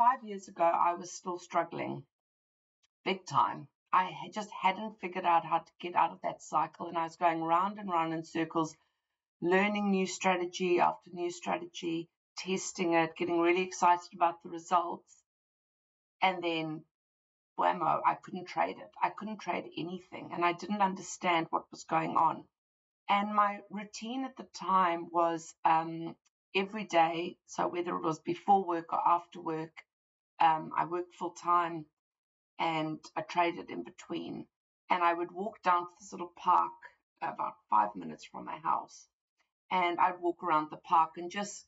5 years ago, I was still struggling big time. I just hadn't figured out how to get out of that cycle, and I was going round and round in circles, learning new strategy after new strategy, testing it, getting really excited about the results. And then, whammo, I couldn't trade it. I couldn't trade anything, and I didn't understand what was going on. And my routine at the time was every day, so whether it was before work or after work, I worked full time and I traded in between. And I would walk down to this little park about 5 minutes from my house. And I'd walk around the park and just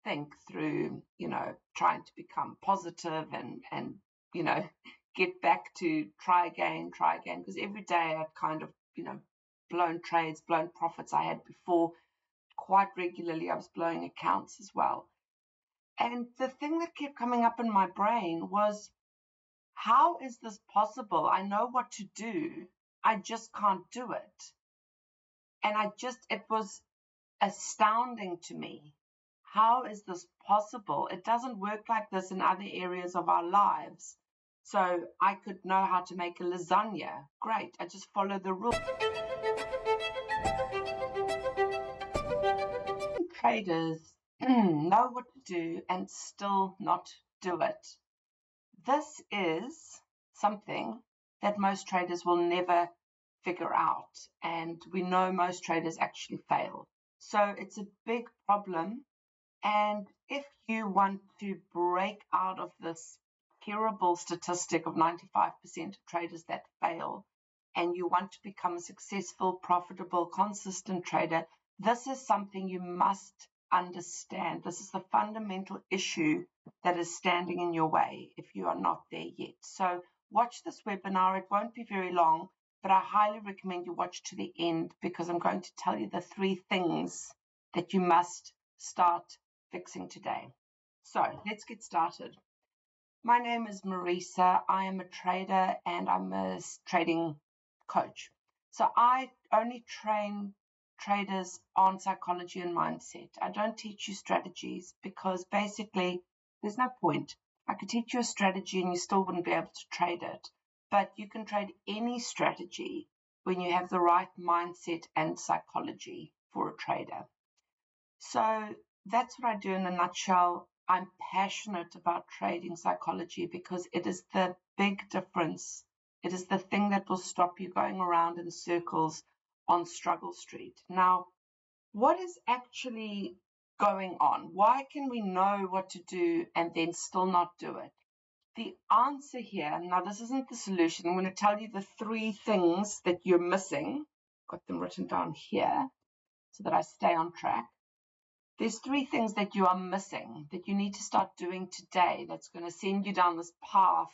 think through, trying to become positive and get back to try again, because every day I'd kind of, blown trades, blown profits I had before. Quite regularly I was blowing accounts as well. And the thing that kept coming up in my brain was, how is this possible? I know what to do, I just can't do it. And it was astounding to me. How is this possible? It doesn't work like this in other areas of our lives. So I could know how to make a lasagna. Great, I just follow the rules. Traders know what to do and still not do it. This is something that most traders will never figure out, and we know most traders actually fail. So it's a big problem, and if you want to break out of this terrible statistic of 95% of traders that fail, and you want to become a successful, profitable, consistent trader, this is something you must understand. This is the fundamental issue that is standing in your way if you are not there yet. So watch this webinar. It won't be very long, but I highly recommend you watch to the end, because I'm going to tell you the 3 things that you must start fixing today. So let's get started. My name is Marisa. I am a trader and I'm a trading coach. So I only train traders on psychology and mindset. I don't teach you strategies, because basically there's no point. I could teach you a strategy and you still wouldn't be able to trade it. But you can trade any strategy when you have the right mindset and psychology for a trader. So that's what I do in a nutshell. I'm passionate about trading psychology because it is the big difference. It is the thing that will stop you going around in circles on Struggle Street. Now, what is actually going on? Why can we know what to do and then still not do it? The answer here, now this isn't the solution. I'm going to tell you the 3 things that you're missing. Got them written down here so that I stay on track. There's 3 things that you are missing that you need to start doing today that's going to send you down this path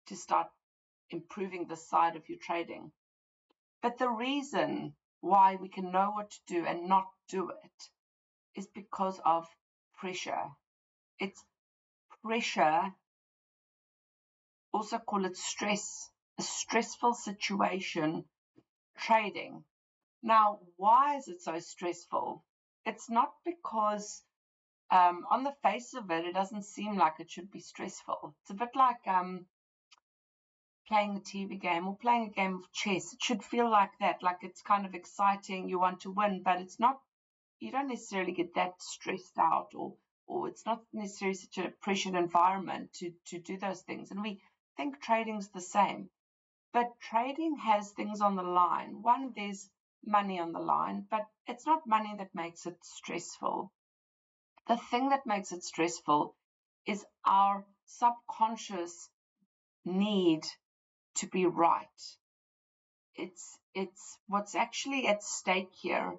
to start improving the side of your trading. But the reason why we can know what to do and not do it is because of pressure. It's pressure, also call it stress, a stressful situation trading. Now, why is it so stressful? It's not because on the face of it, it doesn't seem like it should be stressful. It's a bit like playing a TV game or playing a game of chess. It should feel like that, like it's kind of exciting, you want to win, but it's not. You don't necessarily get that stressed out, or it's not necessarily such a pressured environment to do those things. And we think trading's the same, but trading has things on the line. One, there's money on the line, but it's not money that makes it stressful. The thing that makes it stressful is our subconscious need to be right. It's what's actually at stake here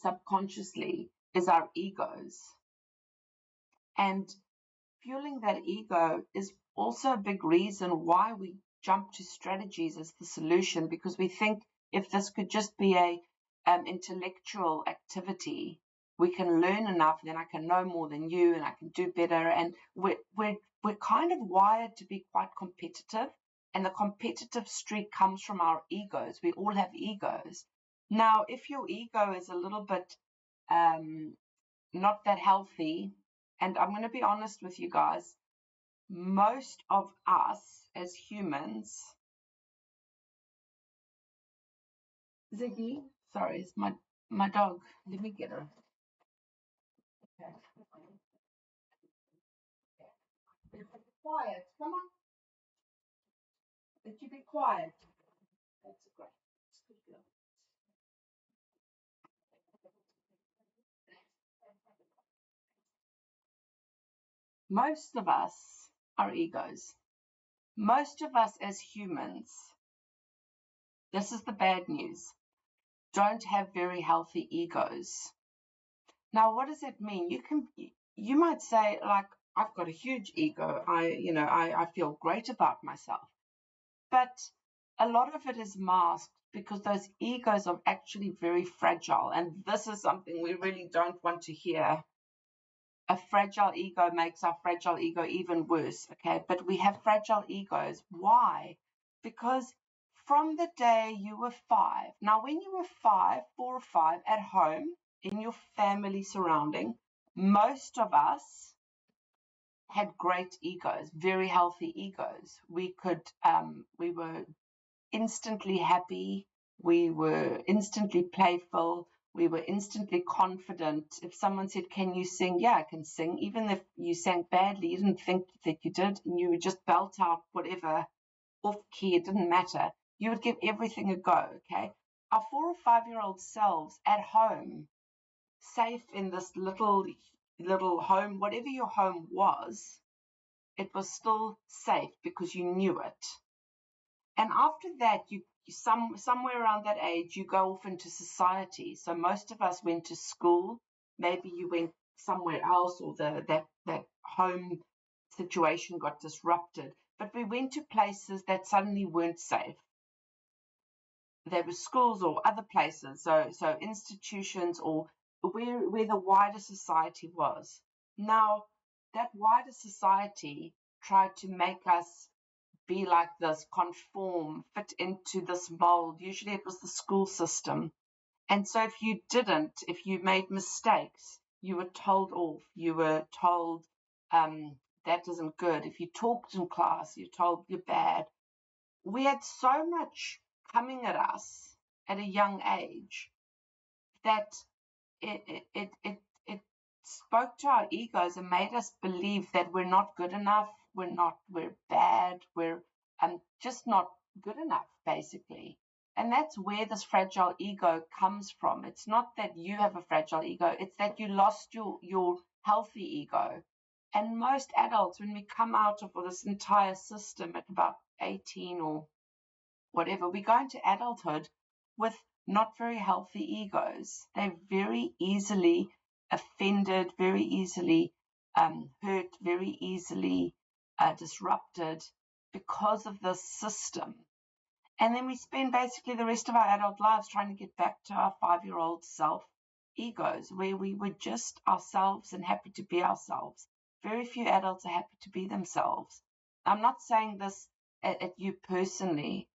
subconsciously is our egos. And fueling that ego is also a big reason why we jump to strategies as the solution, because we think if this could just be a intellectual activity, we can learn enough, then I can know more than you and I can do better. And we're kind of wired to be quite competitive, and the competitive streak comes from our egos. We all have egos. Now, if your ego is a little bit not that healthy, and I'm going to be honest with you guys, most of us as humans, Ziggy, sorry, it's my dog. Let me get her. Okay. Be quiet. Come on. Did you be quiet? That's great. That's good girl. Most of us are egos. Most of us as humans, this is the bad news, don't have very healthy egos. Now, what does it mean? You might say, like, I've got a huge ego. I feel great about myself. But a lot of it is masked because those egos are actually very fragile. And this is something we really don't want to hear. A fragile ego makes our fragile ego even worse, okay? But we have fragile egos. Why? Because from the day you were 5, now when you were 5, 4 or 5 at home in your family surrounding, most of us had great egos, very healthy egos. We were instantly happy. We were instantly playful. We were instantly confident. If someone said, "Can you sing?" Yeah, I can sing. Even if you sang badly, you didn't think that you did, and you would just belt out whatever off key, it didn't matter. You would give everything a go, okay? Our 4 or 5-year-old selves at home, safe in this little home, whatever your home was, it was still safe because you knew it. And after that, somewhere around that age, you go off into society. So most of us went to school. Maybe you went somewhere else, or that home situation got disrupted. But we went to places that suddenly weren't safe. There were schools or other places, so institutions, or where the wider society was. Now, that wider society tried to make us be like this, conform, fit into this mold. Usually it was the school system. And so if you made mistakes, you were told off. You were told that isn't good. If you talked in class, you're told you're bad. We had so much coming at us at a young age that it spoke to our egos and made us believe that we're not good enough, we're bad, we're just not good enough, basically. And that's where this fragile ego comes from. It's not that you have a fragile ego, it's that you lost your healthy ego. And most adults, when we come out of this entire system at about 18 or whatever, we go into adulthood with not very healthy egos. They're very easily offended, very easily hurt, very easily disrupted because of this system. And then we spend basically the rest of our adult lives trying to get back to our 5-year-old self egos, where we were just ourselves and happy to be ourselves. Very few adults are happy to be themselves. I'm not saying this at you personally.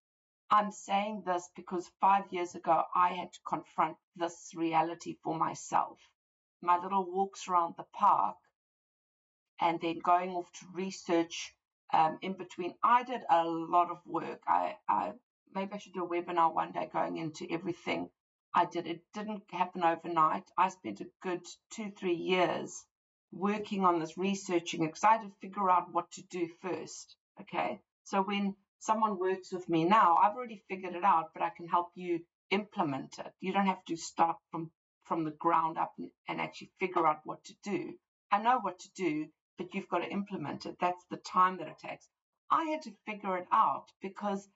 I'm saying this because 5 years ago, I had to confront this reality for myself. My little walks around the park and then going off to research in between. I did a lot of work. Maybe I should do a webinar one day going into everything I did. It didn't happen overnight. I spent a good 2-3 years working on this, researching it, because I had to figure out what to do first. Okay, so when someone works with me now, I've already figured it out, but I can help you implement it. You don't have to start from the ground up and actually figure out what to do. I know what to do, but you've got to implement it. That's the time that it takes. I had to figure it out because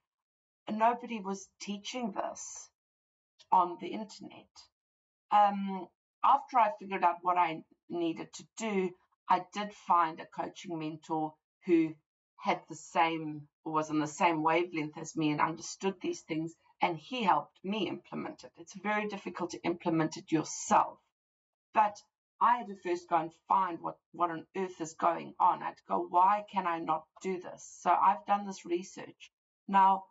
nobody was teaching this on the internet. After I figured out what I needed to do, I did find a coaching mentor who had the same, or was on the same wavelength as me and understood these things, and he helped me implement it. It's very difficult to implement it yourself. But I had to first go and find what on earth is going on. I had to go, why can I not do this? So I've done this research. Now,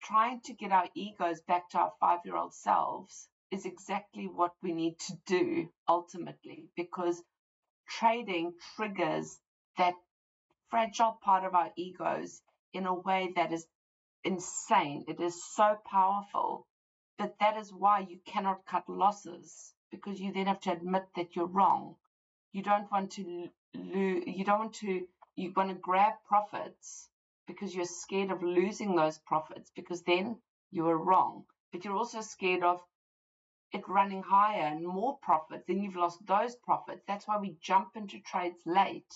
trying to get our egos back to our 5-year-old selves is exactly what we need to do ultimately, because trading triggers that fragile part of our egos in a way that is insane. It is so powerful, but that is why you cannot cut losses, because you then have to admit that you're wrong. You don't want to lose, you want to grab profits because you're scared of losing those profits, because then you are wrong. But you're also scared of it running higher and more profits, then you've lost those profits. That's why we jump into trades late.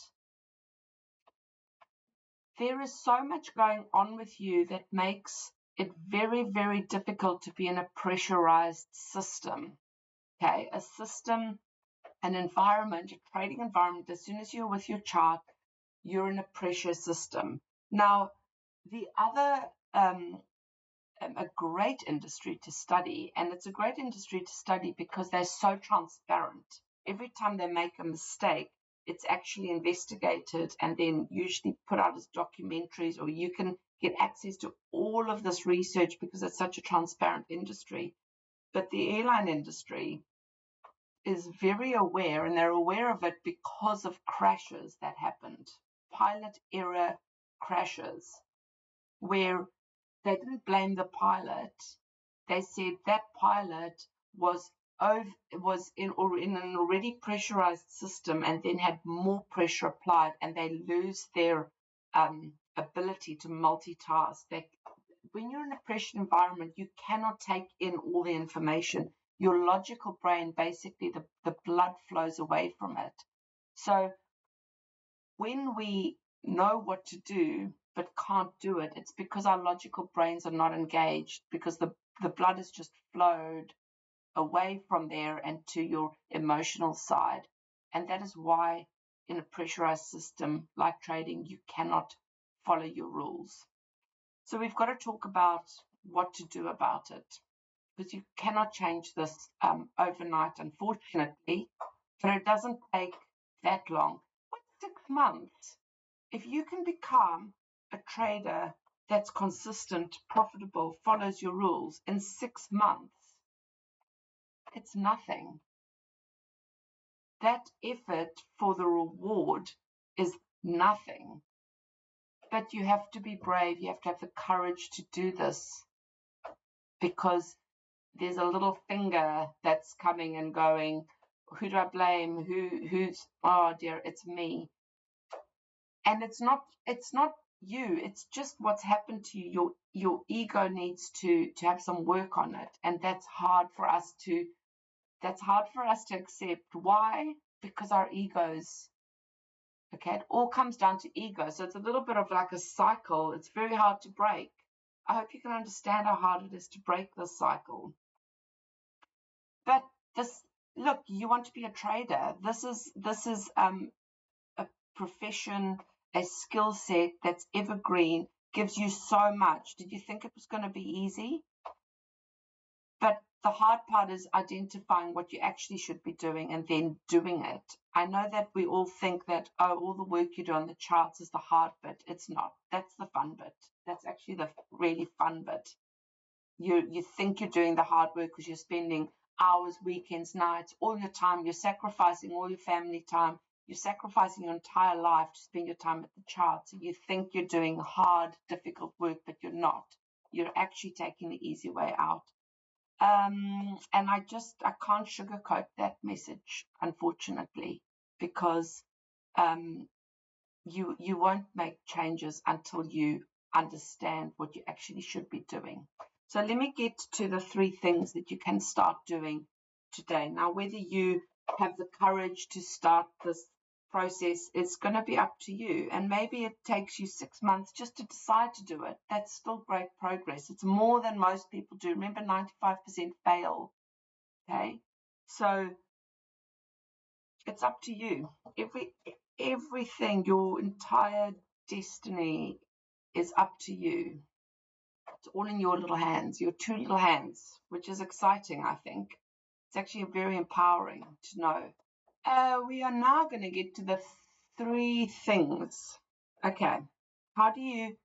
There is so much going on with you that makes it very, very difficult to be in a pressurized system. Okay, a system, an environment, a trading environment, as soon as you're with your chart, you're in a pressure system. Now, the other, a great industry to study, and it's a great industry to study because they're so transparent. Every time they make a mistake, it's actually investigated and then usually put out as documentaries, or you can get access to all of this research because it's such a transparent industry. But the airline industry is very aware, and they're aware of it because of crashes that happened, pilot error crashes, where they didn't blame the pilot. They said that pilot was in an already pressurized system and then had more pressure applied, and they lose their ability to multitask. When you're in a pressured environment, you cannot take in all the information. Your logical brain, basically, the blood flows away from it. So when we know what to do but can't do it, it's because our logical brains are not engaged, because the blood has just flowed away from there and to your emotional side. And that is why in a pressurized system like trading, you cannot follow your rules. So we've got to talk about what to do about it, because you cannot change this overnight, unfortunately, but it doesn't take that long. What's 6 months? If you can become a trader that's consistent, profitable, follows your rules in 6 months, it's nothing. That effort for the reward is nothing. But you have to be brave. You have to have the courage to do this, because there's a little finger that's coming and going, who do I blame? Who's, oh dear, it's me. And it's not you, it's just what's happened to you. Your ego needs to have some work on it, and that's hard for us to accept. Why? Because our egos, okay, it all comes down to ego. So it's a little bit of like a cycle. It's very hard to break. I hope you can understand how hard it is to break this cycle. But look, you want to be a trader. This is a profession, a skill set that's evergreen, gives you so much. Did you think it was going to be easy? But the hard part is identifying what you actually should be doing and then doing it. I know that we all think that, oh, all the work you do on the charts is the hard bit. It's not. That's the fun bit. That's actually the really fun bit. You think you're doing the hard work because you're spending hours, weekends, nights, all your time. You're sacrificing all your family time. You're sacrificing your entire life to spend your time at the charts. You think you're doing hard, difficult work, but you're not. You're actually taking the easy way out. And I can't sugarcoat that message, unfortunately, because you won't make changes until you understand what you actually should be doing. So let me get to the 3 things that you can start doing today. Now, whether you have the courage to start this process, it's going to be up to you. And maybe it takes you 6 months just to decide to do it. That's still great progress. It's more than most people do. Remember, 95% fail. Okay? So it's up to you. Everything, your entire destiny is up to you. It's all in your little hands, your 2 little hands, which is exciting, I think. It's actually very empowering to know. We are now going to get to the 3 things. Okay. How do you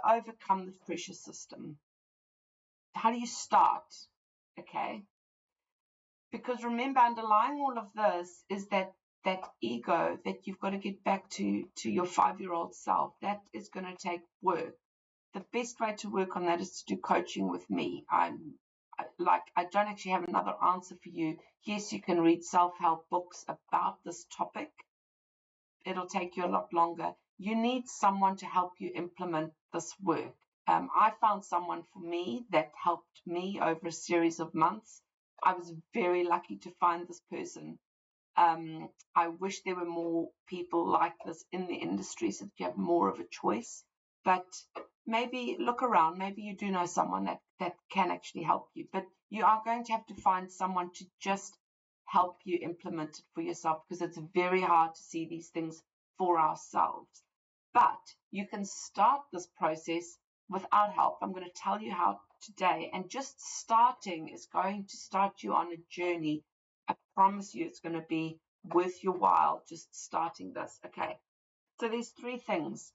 overcome this pressure system? How do you start? Okay. Because remember, underlying all of this is that that ego that you've got to get back to your 5-year-old self. That is going to take work. The best way to work on that is to do coaching with me. I don't actually have another answer for you. Yes, you can read self-help books about this topic. It'll take you a lot longer. You need someone to help you implement this work. I found someone for me that helped me over a series of months. I was very lucky to find this person. I wish there were more people like this in the industry so that you have more of a choice. But maybe look around. Maybe you do know someone that can actually help you. But you are going to have to find someone to just help you implement it for yourself, because it's very hard to see these things for ourselves. But you can start this process without help. I'm going to tell you how today, and just starting is going to start you on a journey. I promise you it's going to be worth your while just starting this. Okay, so there's 3 things.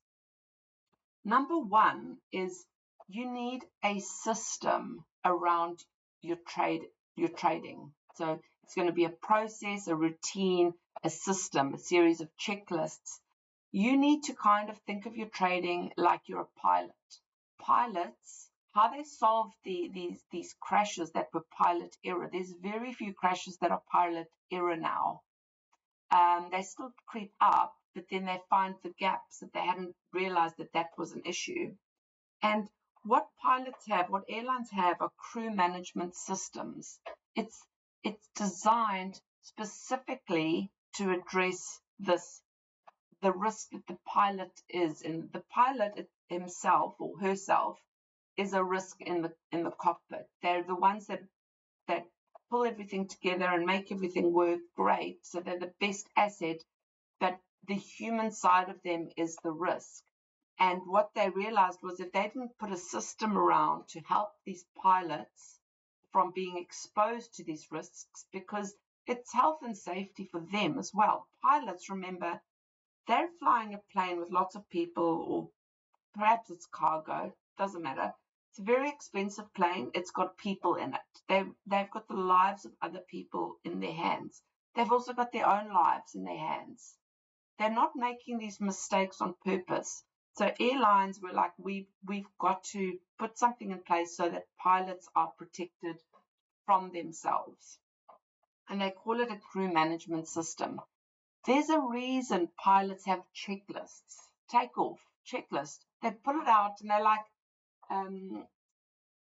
Number 1 is you need a system around your trading. So it's going to be a process, a routine, a system, a series of checklists. You need to kind of think of your trading like you're a pilot. Pilots, how they solve these crashes that were pilot error. There's very few crashes that are pilot error now. They still creep up, but then they find the gaps that they hadn't realized that was an issue. And what pilots have, what airlines have, are crew management systems. It's designed specifically to address the risk that the pilot is in. The pilot himself or herself is a risk in the cockpit. They're the ones that pull everything together and make everything work great. So they're the best asset, but the human side of them is the risk. And what they realized was if they didn't put a system around to help these pilots from being exposed to these risks, because it's health and safety for them as well. Pilots, remember, they're flying a plane with lots of people, or perhaps it's cargo, doesn't matter. It's a very expensive plane. It's got people in it. They've got the lives of other people in their hands. They've also got their own lives in their hands. They're not making these mistakes on purpose. So airlines were like, we've got to put something in place so that pilots are protected from themselves. And they call it a crew management system. There's a reason pilots have checklists. Takeoff, checklist. They put it out and they're like,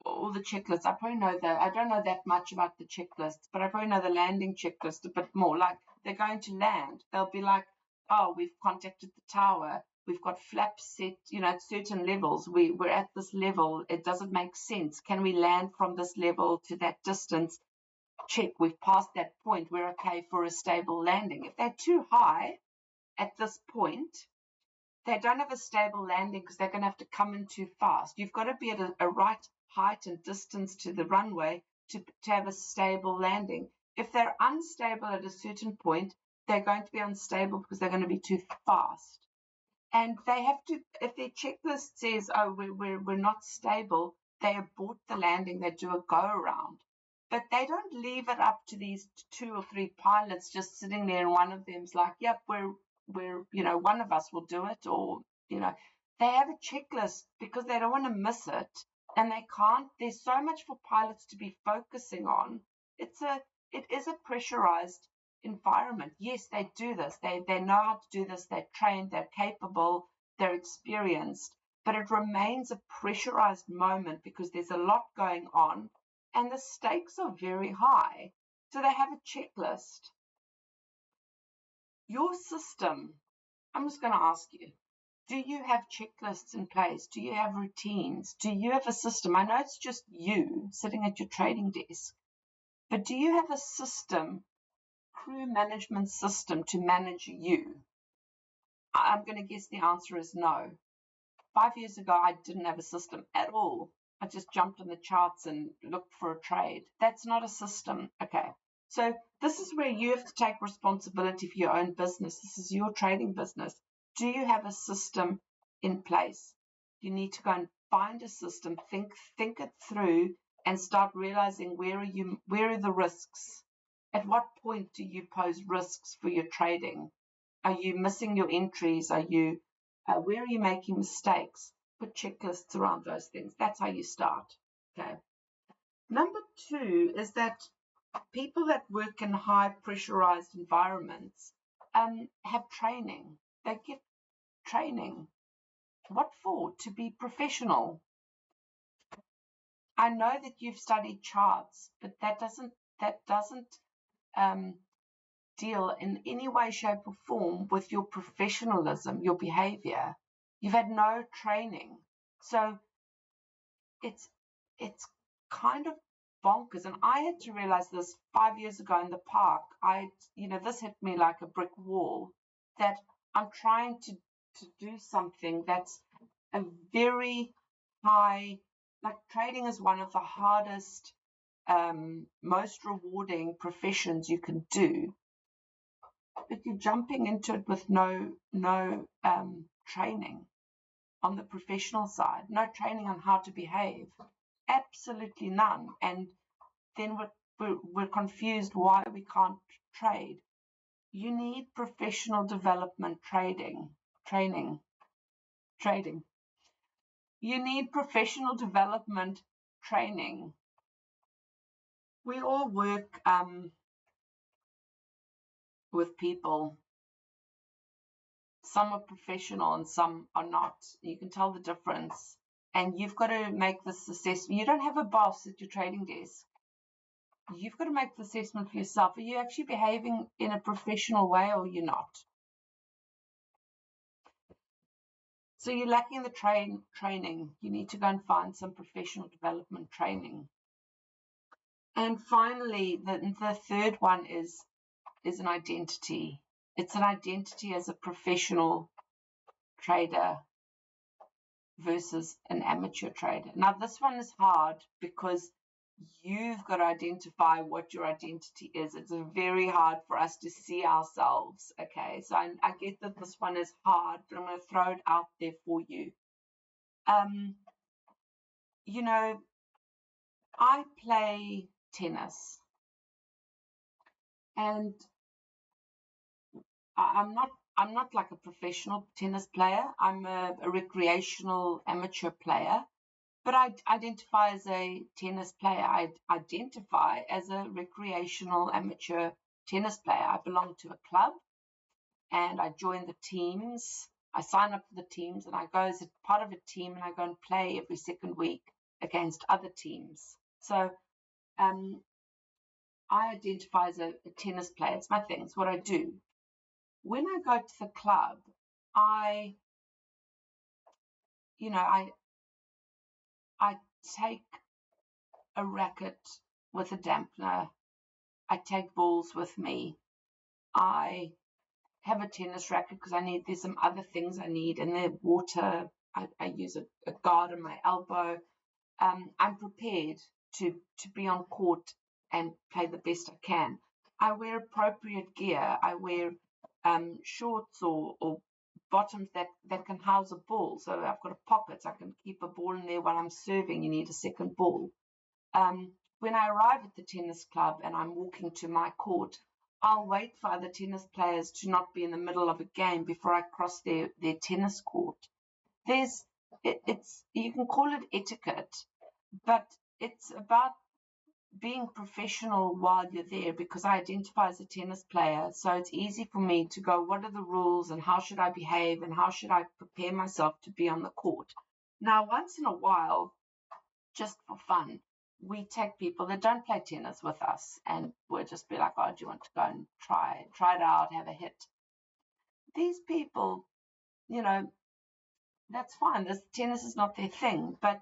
all the checklists. I don't know that much about the checklists, but I probably know the landing checklist a bit more. Like, they're going to land. They'll be like, oh, we've contacted the tower. We've got flaps set, at certain levels. We're at this level. It doesn't make sense. Can we land from this level to that distance? Check. We've passed that point. We're okay for a stable landing. If they're too high at this point, they don't have a stable landing because they're going to have to come in too fast. You've got to be at a right height and distance to the runway to have a stable landing. If they're unstable at a certain point, they're going to be unstable because they're going to be too fast. And they have to, if their checklist says, oh, we're not stable, they abort the landing, they do a go around. But they don't leave it up to these 2 or 3 pilots just sitting there and one of them's like, yep, we're one of us will do it, or they have a checklist because they don't want to miss it, and they can't. There's so much for pilots to be focusing on. It is a pressurized environment. Yes, they do this. They know how to do this. They're trained. They're capable. They're experienced. But it remains a pressurized moment because there's a lot going on, and the stakes are very high. So they have a checklist. Your system, I'm just going to ask you, do you have checklists in place? Do you have routines? Do you have a system? I know it's just you sitting at your trading desk, but do you have a system, crew management system to manage you? I'm going to guess the answer is no. 5 years ago, I didn't have a system at all. I just jumped on the charts and looked for a trade. That's not a system. Okay. So this is where you have to take responsibility for your own business. This is your trading business. Do you have a system in place? You need to go and find a system, think it through, and start realizing where are the risks. At what point do you pose risks for your trading? Are you missing your entries? Are you, where are you making mistakes? Put checklists around those things. That's how you start. Okay. Number 2 is that people that work in high pressurized environments have training. They get training. What for? To be professional. I know that you've studied charts, but that doesn't deal in any way, shape, or form with your professionalism, your behavior. You've had no training. So it's kind of bonkers. And I had to realize this 5 years ago in the park. This hit me like a brick wall, that I'm trying to do something that's a very high, like trading is one of the hardest, most rewarding professions you can do. But you're jumping into it with no training on the professional side, no training on how to behave, absolutely none. And then we're confused why we can't trade. You need professional development training. You need professional development training. We all work with people. Some are professional and some are not. You can tell the difference. And you've got to make this assessment. You don't have a boss at your trading desk. You've got to make the assessment for yourself. Are you actually behaving in a professional way, or you're not? So you're lacking the training. You need to go and find some professional development training. And finally, the third one is an identity. It's an identity as a professional trader versus an amateur trader. Now, this one is hard because you've got to identify what your identity is. It's very hard for us to see ourselves. Okay, so I get that this one is hard, but I'm going to throw it out there for you. I play tennis, and I'm not like a professional tennis player. I'm a recreational amateur player, but I identify as a tennis player. I identify as a recreational amateur tennis player. I belong to a club, and I join the teams. I sign up for the teams, and I go as a part of a team, and I go and play every second week against other teams. So I identify as a tennis player. It's my thing. It's what I do. When I go to the club, I take a racket with a dampener. I take balls with me. I have a tennis racket because there's some other things I need, and the water. I use a guard on my elbow. I'm prepared to be on court and play the best I can. I wear appropriate gear. I wear shorts or bottoms that can house a ball. So I've got a pocket. I can keep a ball in there while I'm serving. You need a second ball. When I arrive at the tennis club and I'm walking to my court, I'll wait for other tennis players to not be in the middle of a game before I cross their tennis court. You can call it etiquette, but it's about being professional while you're there, because I identify as a tennis player. So it's easy for me to go, what are the rules and how should I behave and how should I prepare myself to be on the court? Now, once in a while, just for fun, we take people that don't play tennis with us, and we'll just be like, oh, do you want to go and try it out, have a hit? These people, that's fine. Tennis is not their thing, but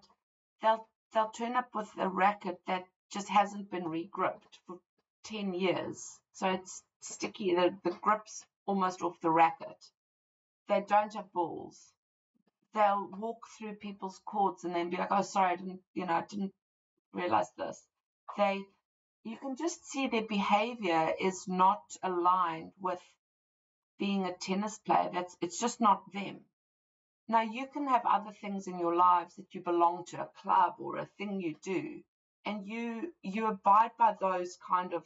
they'll turn up with a racket that just hasn't been regripped for 10 years. So it's sticky. The grip's almost off the racket. They don't have balls. They'll walk through people's courts and then be like, oh, sorry, I didn't realize this. You can just see their behavior is not aligned with being a tennis player. It's just not them. Now, you can have other things in your lives that you belong to, a club or a thing you do, and you abide by those kind of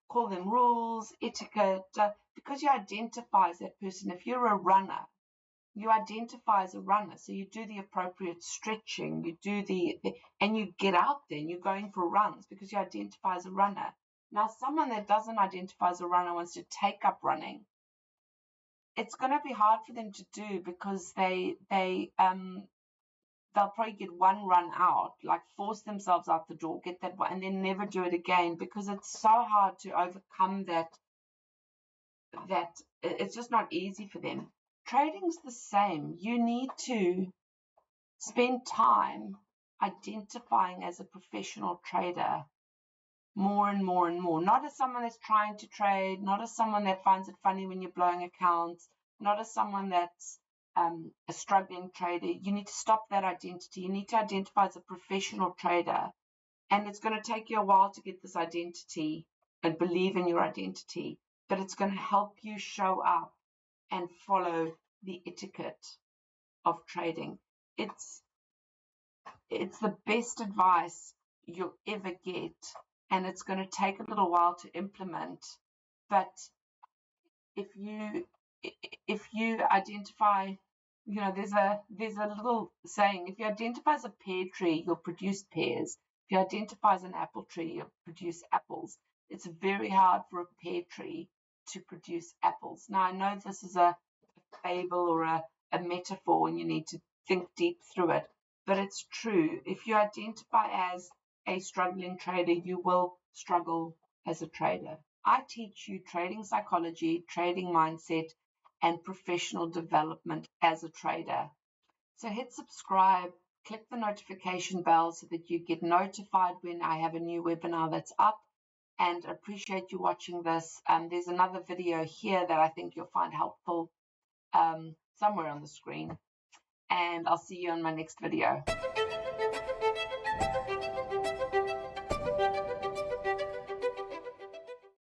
call them rules, etiquette, because you identify as that person. If you're a runner, you identify as a runner, so you do the appropriate stretching, you do and you get out there and you're going for runs because you identify as a runner. Now, someone that doesn't identify as a runner wants to take up running. It's going to be hard for them to do because they'll probably get one run out, like force themselves out the door, get that one, and then never do it again because it's so hard to overcome that it's just not easy for them. Trading's the same. You need to spend time identifying as a professional trader more and more and more, not as someone that's trying to trade, not as someone that finds it funny when you're blowing accounts, not as someone that's a struggling trader. You need to stop that identity. You need to identify as a professional trader, and it's going to take you a while to get this identity and believe in your identity, but it's going to help you show up and follow the etiquette of trading. It's the best advice you'll ever get, and it's going to take a little while to implement. But if you identify, there's a little saying: if you identify as a pear tree, you'll produce pears. If you identify as an apple tree, you'll produce apples. It's very hard for a pear tree to produce apples. Now, I know this is a fable or a metaphor, and you need to think deep through it, but it's true. If you identify as a struggling trader, you will struggle as a trader. I teach you trading psychology, trading mindset, and professional development as a trader. So hit subscribe, click the notification bell so that you get notified when I have a new webinar that's up, and appreciate you watching this. There's another video here that I think you'll find helpful somewhere on the screen, and I'll see you on my next video.